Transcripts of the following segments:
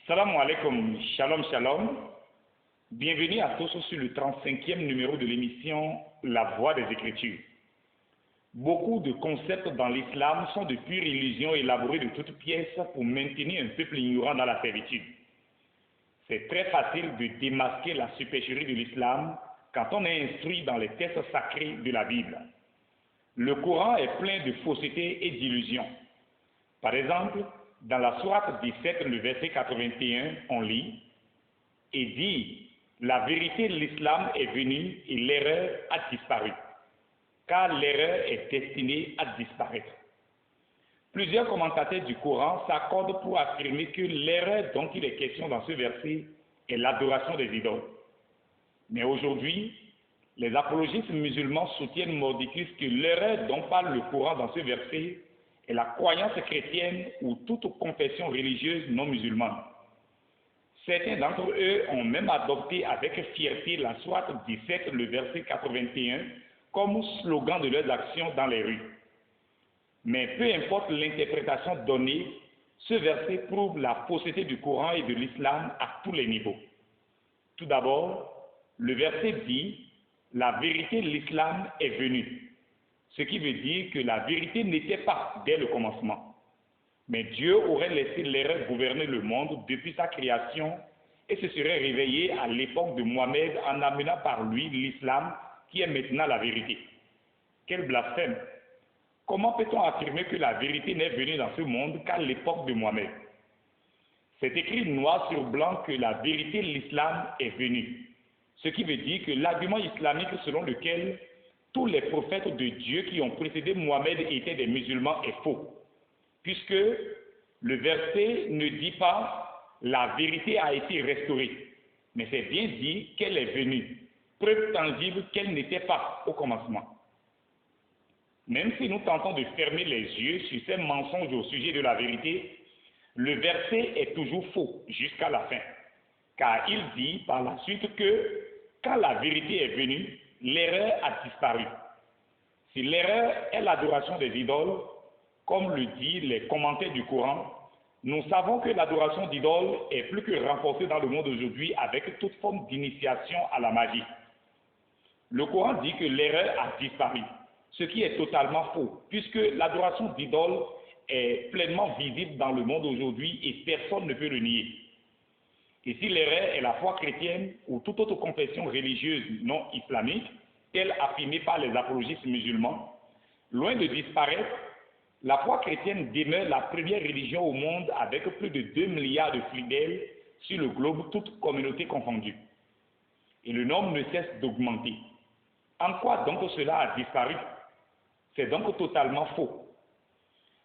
Salam alaikum, shalom shalom. Bienvenue à tous sur le 35e numéro de l'émission La Voix des Écritures. Beaucoup de concepts dans l'islam sont de pure illusion élaborées de toutes pièces pour maintenir un peuple ignorant dans la servitude. C'est très facile de démasquer la supercherie de l'islam quand on est instruit dans les textes sacrés de la Bible. Le Coran est plein de faussetés et d'illusions. Par exemple, dans la sourate 17, le verset 81, on lit « Et dit, la vérité de l'islam est venue et l'erreur a disparu, car l'erreur est destinée à disparaître. » Plusieurs commentateurs du Coran s'accordent pour affirmer que l'erreur dont il est question dans ce verset est l'adoration des idoles. Mais aujourd'hui, les apologistes musulmans soutiennent mordicus que l'erreur dont parle le Coran dans ce verset est la croyance chrétienne ou toute confession religieuse non musulmane. Certains d'entre eux ont même adopté avec fierté la sourate 17, le verset 81, comme slogan de leurs actions dans les rues. Mais peu importe l'interprétation donnée, ce verset prouve la fausseté du Coran et de l'islam à tous les niveaux. Tout d'abord, le verset dit « La vérité de l'islam est venue », ce qui veut dire que la vérité n'était pas dès le commencement. Mais Dieu aurait laissé l'erreur gouverner le monde depuis sa création et se serait réveillé à l'époque de Mohammed en amenant par lui l'islam qui est maintenant la vérité. Quel blasphème! Comment peut-on affirmer que la vérité n'est venue dans ce monde qu'à l'époque de Mohammed? C'est écrit noir sur blanc que la vérité de l'islam est venue, ce qui veut dire que l'argument islamique selon lequel tous les prophètes de Dieu qui ont précédé Mohammed étaient des musulmans est faux, puisque le verset ne dit pas « la vérité a été restaurée », mais c'est bien dit qu'elle est venue, preuve tangible qu'elle n'était pas au commencement. Même si nous tentons de fermer les yeux sur ces mensonges au sujet de la vérité, le verset est toujours faux jusqu'à la fin, car il dit par la suite que quand la vérité est venue, l'erreur a disparu. Si l'erreur est l'adoration des idoles, comme le disent les commentaires du Coran, nous savons que l'adoration d'idoles est plus que renforcée dans le monde aujourd'hui avec toute forme d'initiation à la magie. Le Coran dit que l'erreur a disparu, ce qui est totalement faux, puisque l'adoration d'idoles est pleinement visible dans le monde aujourd'hui et personne ne peut le nier. Et si l'erreur est la foi chrétienne ou toute autre confession religieuse non islamique, telle affirmée par les apologistes musulmans, loin de disparaître, la foi chrétienne demeure la première religion au monde avec plus de 2 milliards de fidèles sur le globe, toutes communautés confondues. Et le nombre ne cesse d'augmenter. En quoi donc cela a disparu? C'est donc totalement faux.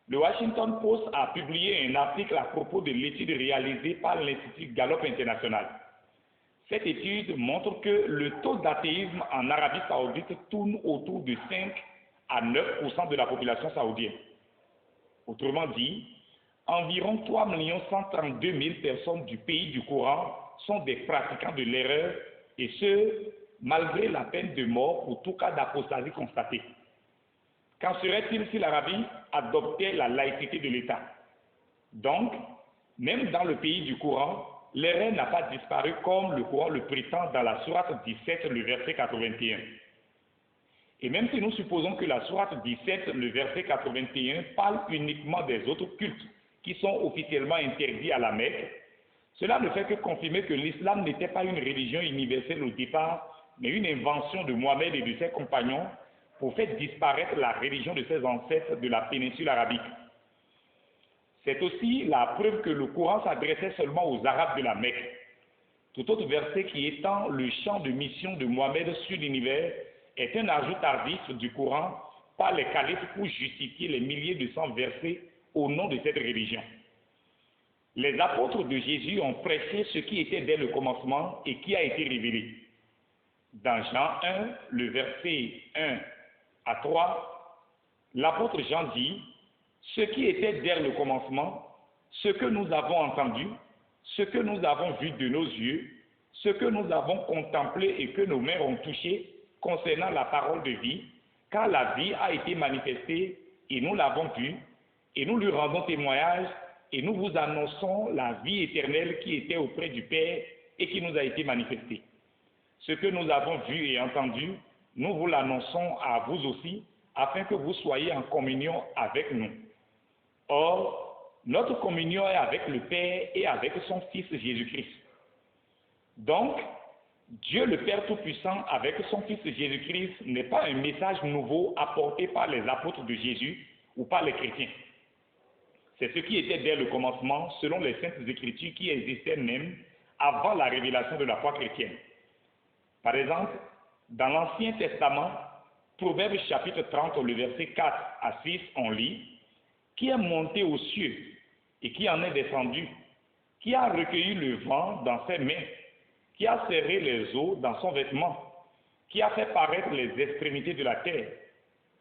Le Washington Post a publié un article à propos de l'étude réalisée par l'Institut Gallup International. Cette étude montre que le taux d'athéisme en Arabie Saoudite tourne autour de 5 à 9% de la population saoudienne. Autrement dit, environ 3 132 000 personnes du pays du Coran sont des pratiquants de l'erreur, et ce, malgré la peine de mort pour tout cas d'apostasie constaté. Qu'en serait-il si l'Arabie adoptait la laïcité de l'État? Donc, même dans le pays du Coran, l'erreur n'a pas disparu comme le Coran le prétend dans la sourate 17, le verset 81. Et même si nous supposons que la sourate 17, le verset 81, parle uniquement des autres cultes qui sont officiellement interdits à la Mecque, cela ne fait que confirmer que l'islam n'était pas une religion universelle au départ, mais une invention de Mohammed et de ses compagnons pour faire disparaître la religion de ses ancêtres de la péninsule arabique. C'est aussi la preuve que le Coran s'adressait seulement aux Arabes de la Mecque. Tout autre verset qui étend le champ de mission de Mohammed sur l'univers est un ajout tardif du Coran par les califes pour justifier les milliers de cents versets au nom de cette religion. Les apôtres de Jésus ont prêché ce qui était dès le commencement et qui a été révélé. Dans Jean 1, le verset 1 à 3, l'apôtre Jean dit « Ce qui était dès le commencement, ce que nous avons entendu, ce que nous avons vu de nos yeux, ce que nous avons contemplé et que nos mains ont touché concernant la parole de vie, car la vie a été manifestée et nous l'avons vue, et nous lui rendons témoignage et nous vous annonçons la vie éternelle qui était auprès du Père et qui nous a été manifestée. Ce que nous avons vu et entendu, nous vous l'annonçons à vous aussi, afin que vous soyez en communion avec nous. Or, notre communion est avec le Père et avec son Fils Jésus-Christ. Donc, Dieu le Père Tout-Puissant avec son Fils Jésus-Christ n'est pas un message nouveau apporté par les apôtres de Jésus ou par les chrétiens. C'est ce qui était dès le commencement, selon les Saintes Écritures qui existaient même avant la révélation de la foi chrétienne. Par exemple, dans l'Ancien Testament, Proverbe chapitre 30, le verset 4 à 6, on lit « Qui est monté aux cieux et qui en est descendu, qui a recueilli le vent dans ses mains, qui a serré les eaux dans son vêtement, qui a fait paraître les extrémités de la terre.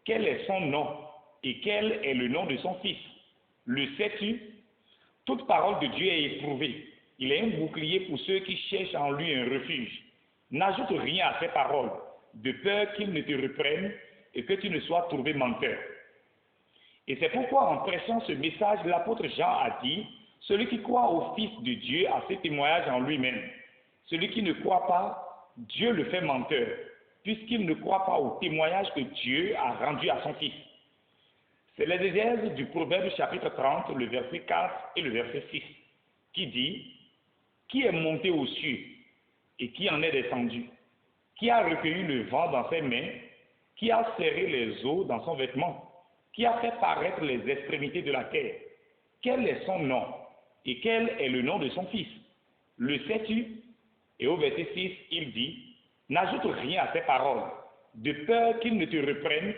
Quel est son nom et quel est le nom de son fils? Le sais-tu? Toute parole de Dieu est éprouvée. Il est un bouclier pour ceux qui cherchent en lui un refuge. N'ajoute rien à ses paroles, de peur qu'il ne te reprenne et que tu ne sois trouvé menteur. » Et c'est pourquoi en prêchant ce message, l'apôtre Jean a dit « Celui qui croit au Fils de Dieu a fait témoignage en lui-même. Celui qui ne croit pas, Dieu le fait menteur, puisqu'il ne croit pas au témoignage que Dieu a rendu à son Fils. » C'est l'exégèse du Proverbe chapitre 30, le verset 4 et le verset 6, qui dit « Qui est monté aux cieux et qui en est descendu? Qui a recueilli le vent dans ses mains? Qui a serré les eaux dans son vêtement? Qui a fait paraître les extrémités de la terre? Quel est son nom et quel est le nom de son fils? Le sais-tu? » Et au verset 6, il dit « N'ajoute rien à ses paroles, de peur qu'il ne te reprenne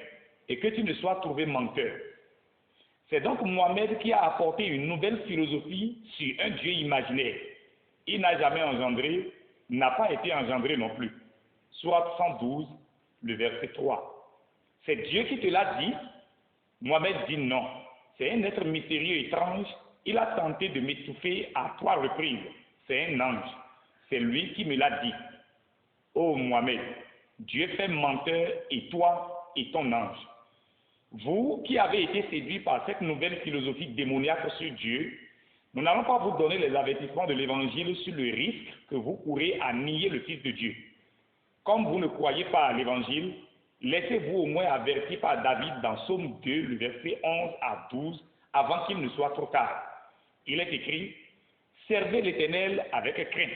et que tu ne sois trouvé menteur. » C'est donc Mohamed qui a apporté une nouvelle philosophie sur un Dieu imaginaire. Il n'a jamais engendré, n'a pas été engendré non plus. Soit 112, le verset 3. C'est Dieu qui te l'a dit. Mohamed dit non. C'est un être mystérieux étrange. Il a tenté de m'étouffer à 3 reprises. C'est un ange. C'est lui qui me l'a dit. Ô Mohamed, Dieu fait menteur et toi et ton ange. Vous qui avez été séduits par cette nouvelle philosophie démoniaque sur Dieu, nous n'allons pas vous donner les avertissements de l'Évangile sur le risque que vous courez à nier le Fils de Dieu. Comme vous ne croyez pas à l'Évangile, laissez-vous au moins avertir par David dans Psaume 2, le verset 11 à 12, avant qu'il ne soit trop tard. Il est écrit « Servez l'Éternel avec crainte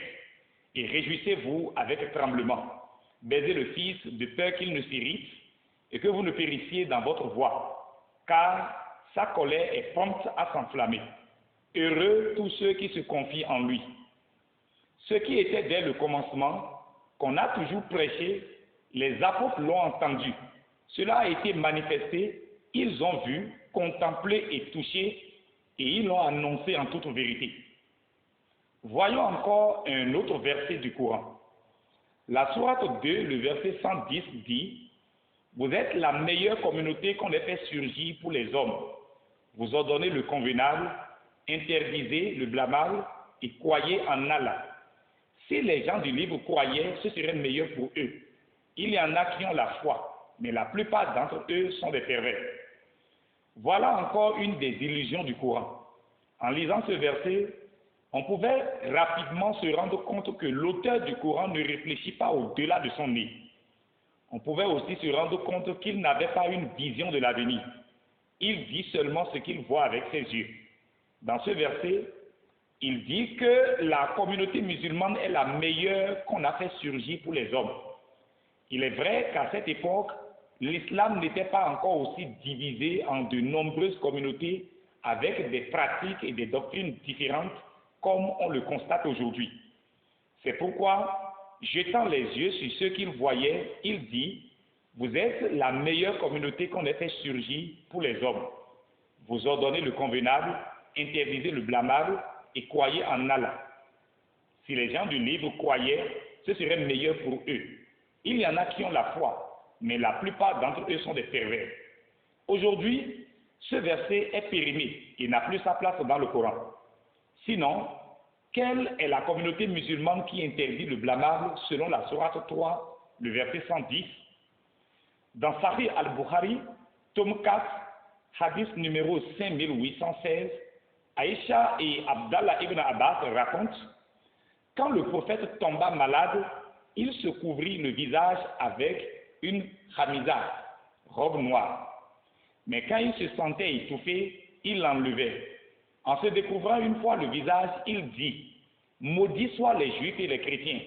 et réjouissez-vous avec tremblement. Baisez le Fils de peur qu'il ne s'irrite et que vous ne périssiez dans votre voie, car sa colère est prompte à s'enflammer. Heureux tous ceux qui se confient en lui. » Ce qui était dès le commencement, qu'on a toujours prêché, les apôtres l'ont entendu. Cela a été manifesté, ils ont vu, contemplé et touché, et ils l'ont annoncé en toute vérité. Voyons encore un autre verset du Coran. La sourate 2, le verset 110 dit « Vous êtes la meilleure communauté qu'on ait fait surgir pour les hommes. Vous ordonnez le convenable, interdisez le blâmable et croyez en Allah. » Si les gens du livre croyaient, ce serait meilleur pour eux. Il y en a qui ont la foi, mais la plupart d'entre eux sont des pervers. Voilà encore une des illusions du Coran. En lisant ce verset, on pouvait rapidement se rendre compte que l'auteur du Coran ne réfléchit pas au-delà de son nez. On pouvait aussi se rendre compte qu'il n'avait pas une vision de l'avenir. Il dit seulement ce qu'il voit avec ses yeux. Dans ce verset, il dit que la communauté musulmane est la meilleure qu'on a fait surgir pour les hommes. Il est vrai qu'à cette époque, l'islam n'était pas encore aussi divisé en de nombreuses communautés avec des pratiques et des doctrines différentes comme on le constate aujourd'hui. C'est pourquoi, jetant les yeux sur ce qu'il voyait, il dit « Vous êtes la meilleure communauté qu'on ait fait surgir pour les hommes. Vous ordonnez le convenable, interdisez le blâmable et croyez en Allah. » Si les gens du livre croyaient, ce serait meilleur pour eux. Il y en a qui ont la foi, mais la plupart d'entre eux sont des pervers. Aujourd'hui, ce verset est périmé et n'a plus sa place dans le Coran. Sinon, quelle est la communauté musulmane qui interdit le blâmable selon la sourate 3, le verset 110? Dans Sahih al-Bukhari, tome 4, hadith numéro 5816, Aïcha et Abdallah ibn Abbas racontent, quand le prophète tomba malade, il se couvrit le visage avec une khamisa, robe noire. Mais quand il se sentait étouffé, il l'enlevait. En se découvrant une fois le visage, il dit, « Maudits soient les Juifs et les chrétiens.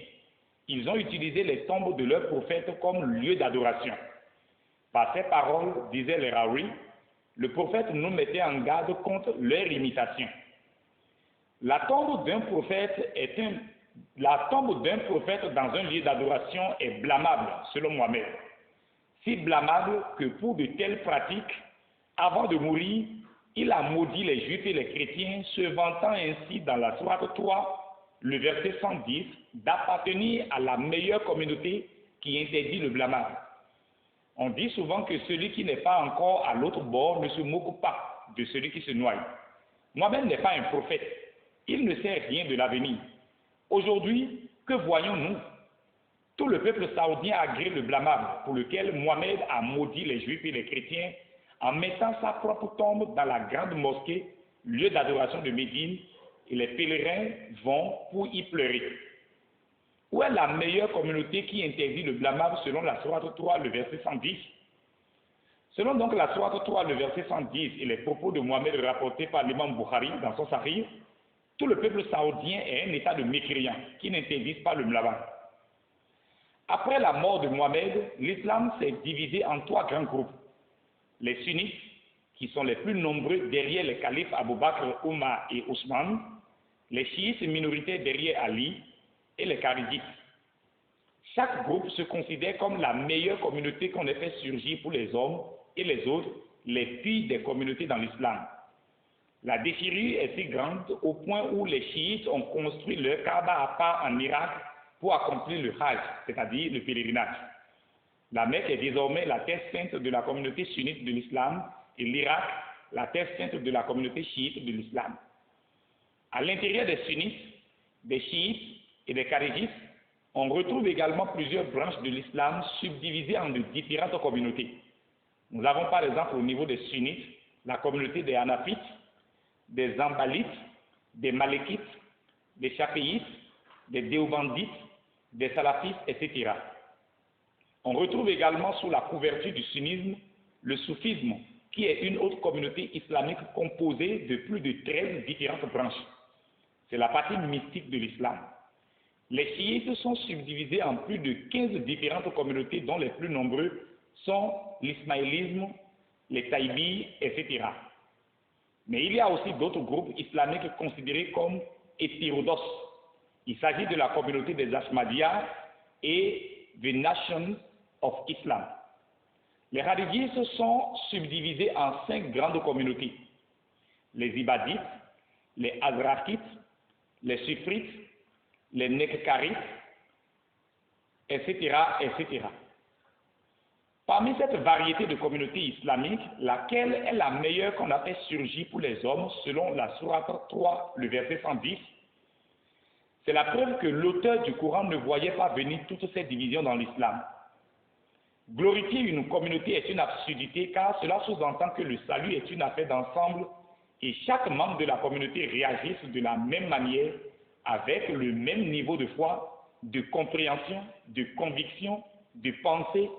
Ils ont utilisé les tombes de leurs prophètes comme lieu d'adoration. » Par ces paroles, disait les Rawi, le prophète nous mettait en garde contre leur imitation. La tombe d'un prophète dans un lieu d'adoration est blâmable, selon Mohammed. Si blâmable que pour de telles pratiques, avant de mourir, il a maudit les Juifs et les chrétiens, se vantant ainsi dans la sourate 3, le verset 110, d'appartenir à la meilleure communauté qui interdit le blâmable. On dit souvent que celui qui n'est pas encore à l'autre bord ne se moque pas de celui qui se noie. Mohammed n'est pas un prophète. Il ne sait rien de l'avenir. Aujourd'hui, que voyons-nous? Tout le peuple saoudien agrée le blâmable pour lequel Mohammed a maudit les Juifs et les chrétiens en mettant sa propre tombe dans la grande mosquée, lieu d'adoration de Médine, et les pèlerins vont pour y pleurer. Où est la meilleure communauté qui interdit le blâmable selon la sourate 3, le verset 110? Selon donc la sourate 3, le verset 110 et les propos de Mohammed rapportés par l'imam Bukhari dans son Sahih, tout le peuple saoudien est un état de mécréants qui n'interdisent pas le blâmable. Après la mort de Mohammed, l'islam s'est divisé en 3 grands groupes. Les sunnites, qui sont les plus nombreux derrière les califes Abu Bakr, Omar et Ousmane, les chiites minoritaires derrière Ali et les kharijites. Chaque groupe se considère comme la meilleure communauté qu'on ait fait surgir pour les hommes et les autres, les pires des communautés dans l'islam. La déchirure est si grande au point où les chiites ont construit leur Kaaba à part en Irak pour accomplir le Hajj, c'est-à-dire le pèlerinage. La Mecque est désormais la terre sainte de la communauté sunnite de l'islam et l'Irak la terre sainte de la communauté chiite de l'islam. À l'intérieur des sunnites, des chiites et des kharijites, on retrouve également plusieurs branches de l'islam subdivisées en de différentes communautés. Nous avons par exemple au niveau des sunnites la communauté des hanafites, des ambalites, des malékites, des chaféites, des déobandites, des salafistes, etc. On retrouve également sous la couverture du sunnisme le soufisme, qui est une autre communauté islamique composée de plus de 13 différentes branches. C'est la partie mystique de l'islam. Les chiites sont subdivisés en plus de 15 différentes communautés dont les plus nombreux sont l'ismaélisme, les taïbis, etc. Mais il y a aussi d'autres groupes islamiques considérés comme hétérodoxes. Il s'agit de la communauté des Ahmadiyya et The Nation of Islam. Les Kharidjites sont subdivisés en 5 grandes communautés. Les Ibadites, les Azraqites, les Sufrites, les Nekkarites, etc., etc. Parmi cette variété de communautés islamiques, laquelle est la meilleure qu'on a fait surgir pour les hommes selon la sourate 3, le verset 110? C'est la preuve que l'auteur du Coran ne voyait pas venir toutes ces divisions dans l'islam. Glorifier une communauté est une absurdité car cela sous-entend que le salut est une affaire d'ensemble et chaque membre de la communauté réagisse de la même manière avec le même niveau de foi, de compréhension, de conviction, de pensée,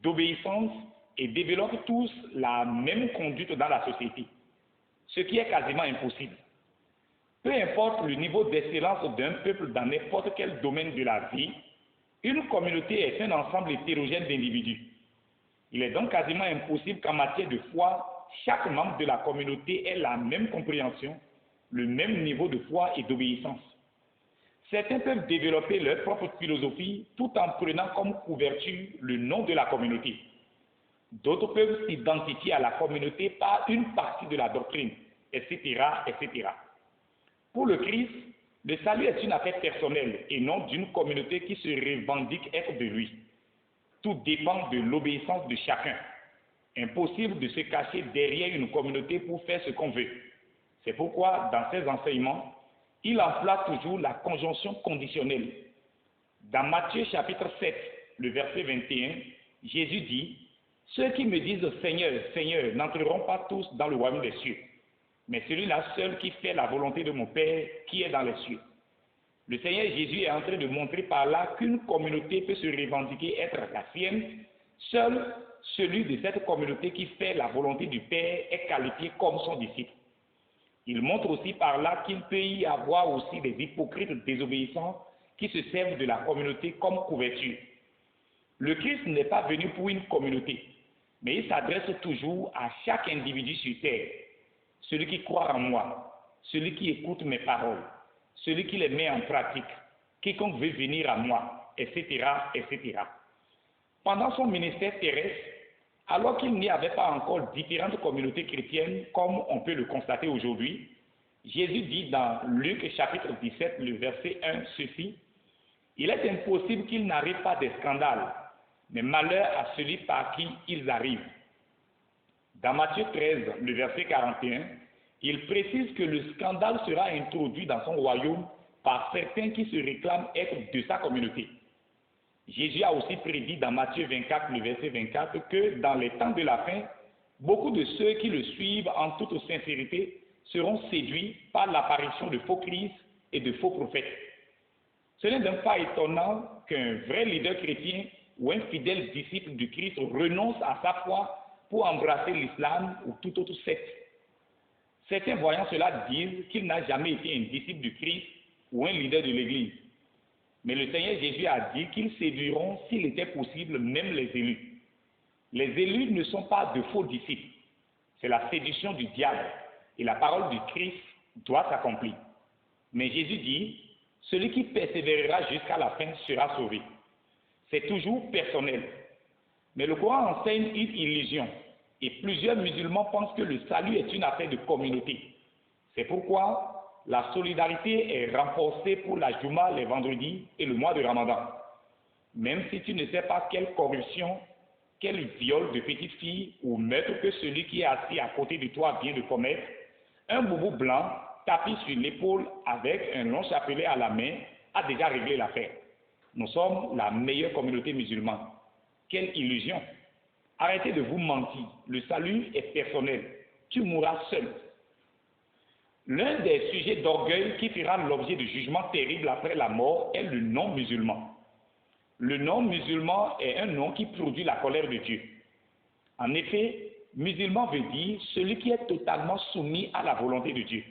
d'obéissance et développent tous la même conduite dans la société, ce qui est quasiment impossible. Peu importe le niveau d'excellence d'un peuple dans n'importe quel domaine de la vie, une communauté est un ensemble hétérogène d'individus. Il est donc quasiment impossible qu'en matière de foi, chaque membre de la communauté ait la même compréhension, le même niveau de foi et d'obéissance. Certains peuvent développer leur propre philosophie tout en prenant comme couverture le nom de la communauté. D'autres peuvent s'identifier à la communauté par une partie de la doctrine, etc., etc. Pour le Christ, le salut est une affaire personnelle et non d'une communauté qui se revendique être de lui. Tout dépend de l'obéissance de chacun. Impossible de se cacher derrière une communauté pour faire ce qu'on veut. C'est pourquoi, dans ses enseignements, il emploie toujours la conjonction conditionnelle. Dans Matthieu chapitre 7, le verset 21, Jésus dit « Ceux qui me disent Seigneur, Seigneur n'entreront pas tous dans le royaume des cieux, mais celui-là seul qui fait la volonté de mon Père qui est dans les cieux. Le Seigneur Jésus est en train de montrer par là qu'une communauté peut se revendiquer être la sienne. Seul celui de cette communauté qui fait la volonté du Père est qualifié comme son disciple. Il montre aussi par là qu'il peut y avoir aussi des hypocrites désobéissants qui se servent de la communauté comme couverture. Le Christ n'est pas venu pour une communauté, mais il s'adresse toujours à chaque individu sur terre. Celui qui croit en moi, celui qui écoute mes paroles, celui qui les met en pratique, quiconque veut venir à moi, etc., etc. Pendant son ministère terrestre, alors qu'il n'y avait pas encore différentes communautés chrétiennes comme on peut le constater aujourd'hui, Jésus dit dans Luc chapitre 17, le verset 1, ceci: « Il est impossible qu'il n'arrive pas des scandales, mais malheur à celui par qui ils arrivent. » Dans Matthieu 13, le verset 41, il précise que le scandale sera introduit dans son royaume par certains qui se réclament être de sa communauté. Jésus a aussi prédit dans Matthieu 24, le verset 24, que dans les temps de la fin, beaucoup de ceux qui le suivent en toute sincérité seront séduits par l'apparition de faux Christ et de faux prophètes. Ce n'est donc pas étonnant qu'un vrai leader chrétien ou un fidèle disciple du Christ renonce à sa foi pour embrasser l'islam ou toute autre secte. Certains voyant cela disent qu'il n'a jamais été un disciple du Christ ou un leader de l'Église. Mais le Seigneur Jésus a dit qu'ils séduiront, s'il était possible, même les élus. Les élus ne sont pas de faux disciples. C'est la séduction du diable et la parole du Christ doit s'accomplir. Mais Jésus dit, celui qui persévérera jusqu'à la fin sera sauvé. C'est toujours personnel. Mais le Coran enseigne une illusion et plusieurs musulmans pensent que le salut est une affaire de communauté. C'est pourquoi la solidarité est renforcée pour la Juma les vendredis et le mois de Ramadan. Même si tu ne sais pas quelle corruption, quel viol de petite fille ou meurtre que celui qui est assis à côté de toi vient de commettre, un boubou blanc tapis sur l'épaule avec un long chapelet à la main a déjà réglé l'affaire. Nous sommes la meilleure communauté musulmane. Quelle illusion! Arrêtez de vous mentir. Le salut est personnel. Tu mourras seul. L'un des sujets d'orgueil qui fera l'objet de jugements terribles après la mort est le non musulman. Le non musulman est un nom qui produit la colère de Dieu. En effet, musulman veut dire celui qui est totalement soumis à la volonté de Dieu.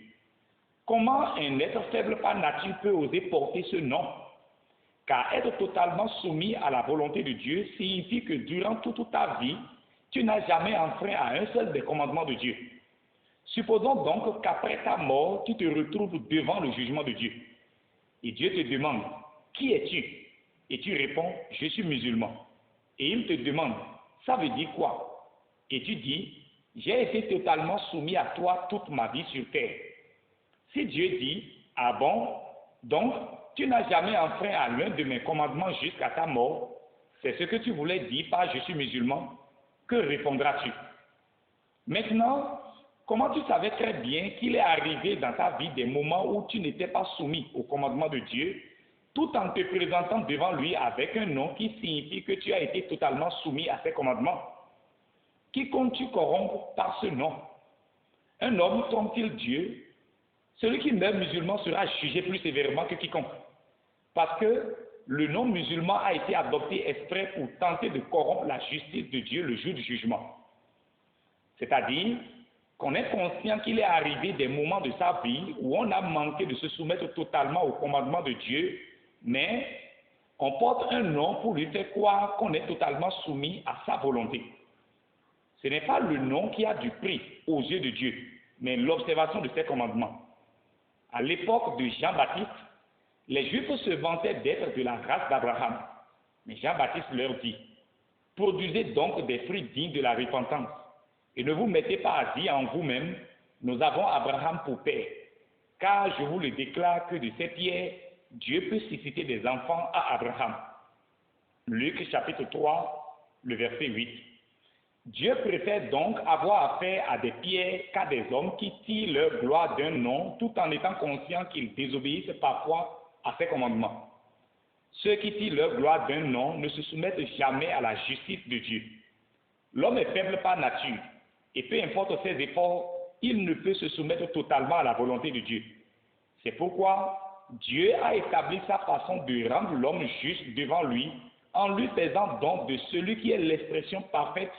Comment un être faible par nature peut oser porter ce nom? Car être totalement soumis à la volonté de Dieu signifie que durant toute ta vie, tu n'as jamais enfreint à un seul des commandements de Dieu. Supposons donc qu'après ta mort, tu te retrouves devant le jugement de Dieu. Et Dieu te demande, qui es-tu? Et tu réponds, je suis musulman. Et il te demande, ça veut dire quoi? Et tu dis, j'ai été totalement soumis à toi toute ma vie sur terre. Si Dieu dit, ah bon, donc tu n'as jamais enfreint à l'un de mes commandements jusqu'à ta mort, c'est ce que tu voulais dire par je suis musulman, que répondras-tu? Maintenant, comment tu savais très bien qu'il est arrivé dans ta vie des moments où tu n'étais pas soumis au commandement de Dieu, tout en te présentant devant lui avec un nom qui signifie que tu as été totalement soumis à ses commandements? Qui comptes-tu corrompre par ce nom? Un homme trompe-t-il Dieu? Celui qui meurt musulman sera jugé plus sévèrement que quiconque. Parce que le nom musulman a été adopté exprès pour tenter de corrompre la justice de Dieu le jour du jugement. C'est-à-dire qu'on est conscient qu'il est arrivé des moments de sa vie où on a manqué de se soumettre totalement au commandement de Dieu, mais on porte un nom pour lui faire croire qu'on est totalement soumis à sa volonté. Ce n'est pas le nom qui a du prix aux yeux de Dieu, mais l'observation de ses commandements. À l'époque de Jean-Baptiste, les Juifs se vantaient d'être de la race d'Abraham. Mais Jean-Baptiste leur dit, produisez donc des fruits dignes de la repentance, et ne vous mettez pas à dire en vous-même, nous avons Abraham pour père, car je vous le déclare que de ces pierres, Dieu peut susciter des enfants à Abraham. Luc chapitre 3, le verset 8. Dieu préfère donc avoir affaire à des pierres qu'à des hommes qui tirent leur gloire d'un nom tout en étant conscients qu'ils désobéissent parfois à ses commandements. Ceux qui tirent leur gloire d'un nom ne se soumettent jamais à la justice de Dieu. L'homme est faible par nature et peu importe ses efforts, il ne peut se soumettre totalement à la volonté de Dieu. C'est pourquoi Dieu a établi sa façon de rendre l'homme juste devant lui en lui faisant don de celui qui est l'expression parfaite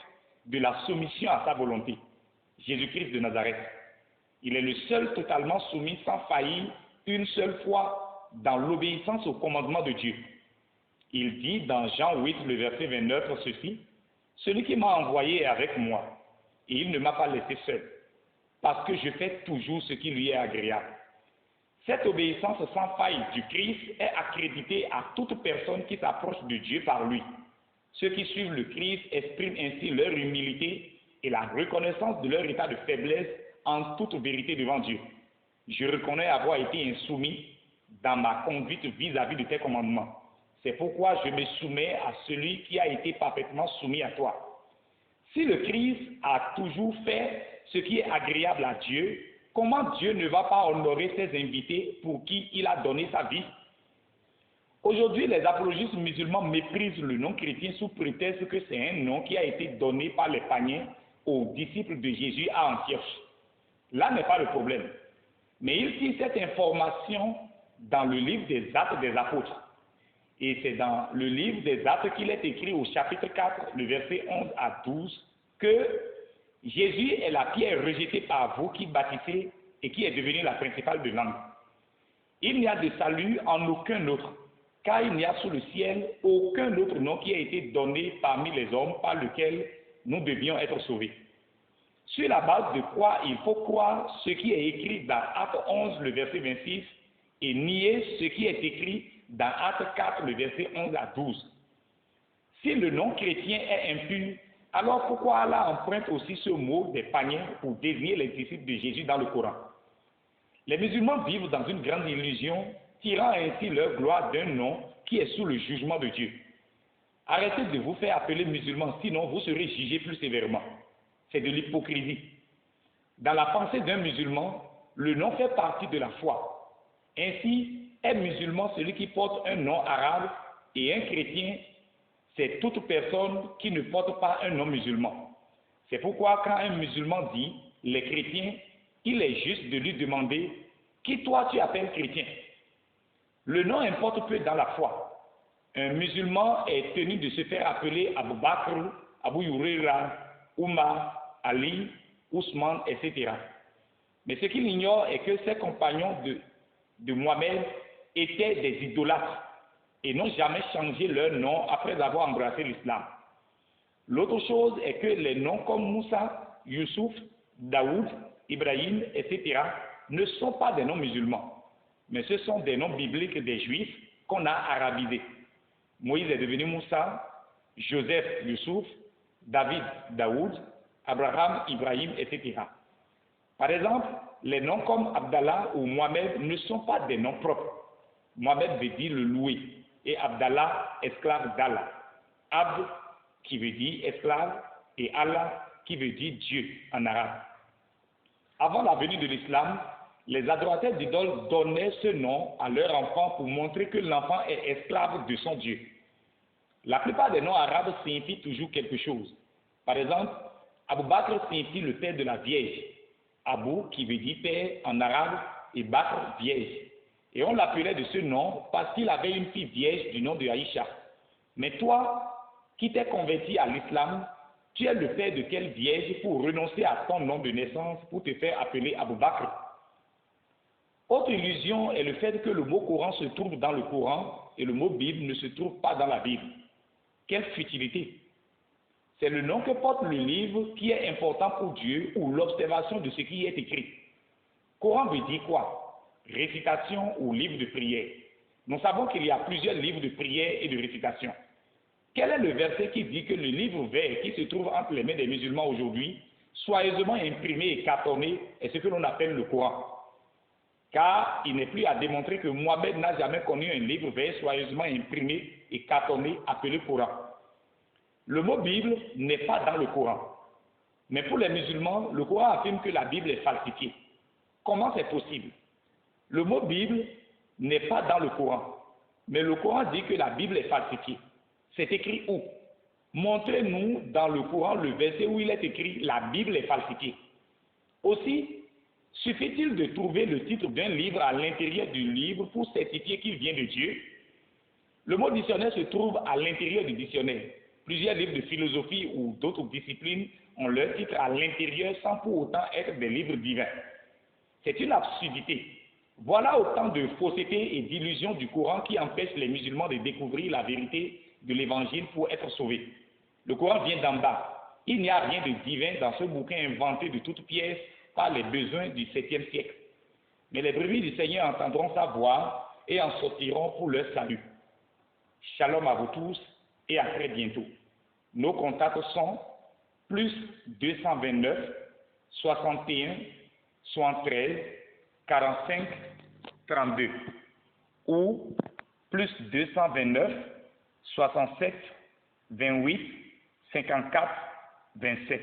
de la soumission à sa volonté, Jésus-Christ de Nazareth. Il est le seul totalement soumis sans faillir une seule fois dans l'obéissance au commandement de Dieu. Il dit dans Jean 8, le verset 29, ceci, « Celui qui m'a envoyé est avec moi, et il ne m'a pas laissé seul, parce que je fais toujours ce qui lui est agréable. » Cette obéissance sans faille du Christ est accréditée à toute personne qui s'approche de Dieu par lui. Ceux qui suivent le Christ expriment ainsi leur humilité et la reconnaissance de leur état de faiblesse en toute vérité devant Dieu. Je reconnais avoir été insoumis dans ma conduite vis-à-vis de tes commandements. C'est pourquoi je me soumets à celui qui a été parfaitement soumis à toi. Si le Christ a toujours fait ce qui est agréable à Dieu, comment Dieu ne va pas honorer ses invités pour qui il a donné sa vie? Aujourd'hui, les apologistes musulmans méprisent le nom chrétien sous prétexte que c'est un nom qui a été donné par les païens aux disciples de Jésus à Antioche. Là n'est pas le problème. Mais ils tirent cette information dans le livre des Actes des Apôtres. Et c'est dans le livre des Actes qu'il est écrit au chapitre 4, le verset 11 à 12, que Jésus est la pierre rejetée par vous qui bâtissez et qui est devenue la principale de langue. Il n'y a de salut en aucun autre, car il n'y a sous le ciel aucun autre nom qui a été donné parmi les hommes par lequel nous devions être sauvés. Sur la base de quoi il faut croire ce qui est écrit dans Acte 11, le verset 26, et nier ce qui est écrit dans Acte 4, le verset 11 à 12. Si le nom chrétien est impur, alors pourquoi Allah emprunte aussi ce mot des païens pour désigner les disciples de Jésus dans le Coran? Les musulmans vivent dans une grande illusion, tirant ainsi leur gloire d'un nom qui est sous le jugement de Dieu. Arrêtez de vous faire appeler musulmans, sinon vous serez jugés plus sévèrement. C'est de l'hypocrisie. Dans la pensée d'un musulman, le nom fait partie de la foi. Ainsi, est musulman celui qui porte un nom arabe et un chrétien, c'est toute personne qui ne porte pas un nom musulman. C'est pourquoi quand un musulman dit « les chrétiens », il est juste de lui demander « qui toi tu appelles chrétien ?» Le nom importe peu dans la foi. Un musulman est tenu de se faire appeler Abu Bakr, Abu Huraira, Umar, Ali, Ousmane, etc. Mais ce qu'il ignore est que ses compagnons de Mohammed étaient des idolâtres et n'ont jamais changé leur nom après avoir embrassé l'islam. L'autre chose est que les noms comme Moussa, Youssouf, Daoud, Ibrahim, etc. ne sont pas des noms musulmans, mais ce sont des noms bibliques des Juifs qu'on a arabisés. Moïse est devenu Moussa, Joseph, Youssouf, David, Daoud, Abraham, Ibrahim, etc. Par exemple, les noms comme Abdallah ou Mohamed ne sont pas des noms propres. Mohamed veut dire le loué et Abdallah, esclave d'Allah. Abd, qui veut dire esclave, et Allah, qui veut dire Dieu en arabe. Avant la venue de l'islam, les adorateurs d'idoles donnaient ce nom à leur enfant pour montrer que l'enfant est esclave de son Dieu. La plupart des noms arabes signifient toujours quelque chose. Par exemple, Abu Bakr signifie le père de la Vierge. Abu, qui veut dire père en arabe, et Bakr, vierge. Et on l'appelait de ce nom parce qu'il avait une fille vierge du nom de Aïcha. Mais toi, qui t'es converti à l'islam, tu es le père de quelle vierge pour renoncer à ton nom de naissance pour te faire appeler Abu Bakr? Autre illusion est le fait que le mot Coran se trouve dans le Coran et le mot Bible ne se trouve pas dans la Bible. Quelle futilité! C'est le nom que porte le livre qui est important pour Dieu ou l'observation de ce qui est écrit. Coran veut dire quoi? Récitation ou livre de prière. Nous savons qu'il y a plusieurs livres de prière et de récitation. Quel est le verset qui dit que le livre vert qui se trouve entre les mains des musulmans aujourd'hui, soigneusement imprimé et cartonné, est ce que l'on appelle le Coran? Car il n'est plus à démontrer que Mohammed n'a jamais connu un livre vert soigneusement imprimé et cartonné appelé Coran. Le mot Bible n'est pas dans le Coran. Mais pour les musulmans, le Coran affirme que la Bible est falsifiée. Comment c'est possible? Le mot Bible n'est pas dans le Coran. Mais le Coran dit que la Bible est falsifiée. C'est écrit où? Montrez-nous dans le Coran le verset où il est écrit « La Bible est falsifiée ». Aussi, suffit-il de trouver le titre d'un livre à l'intérieur du livre pour certifier qu'il vient de Dieu? Le mot dictionnaire se trouve à l'intérieur du dictionnaire. Plusieurs livres de philosophie ou d'autres disciplines ont leur titre à l'intérieur sans pour autant être des livres divins. C'est une absurdité. Voilà autant de faussetés et d'illusions du Coran qui empêchent les musulmans de découvrir la vérité de l'Évangile pour être sauvés. Le Coran vient d'en bas. Il n'y a rien de divin dans ce bouquin inventé de toutes pièces par les besoins du 7e siècle. Mais les brebis du Seigneur entendront sa voix et en sortiront pour leur salut. Shalom à vous tous et à très bientôt. Nos contacts sont plus 229 61 73 45 32 ou plus 229 67 28 54 27.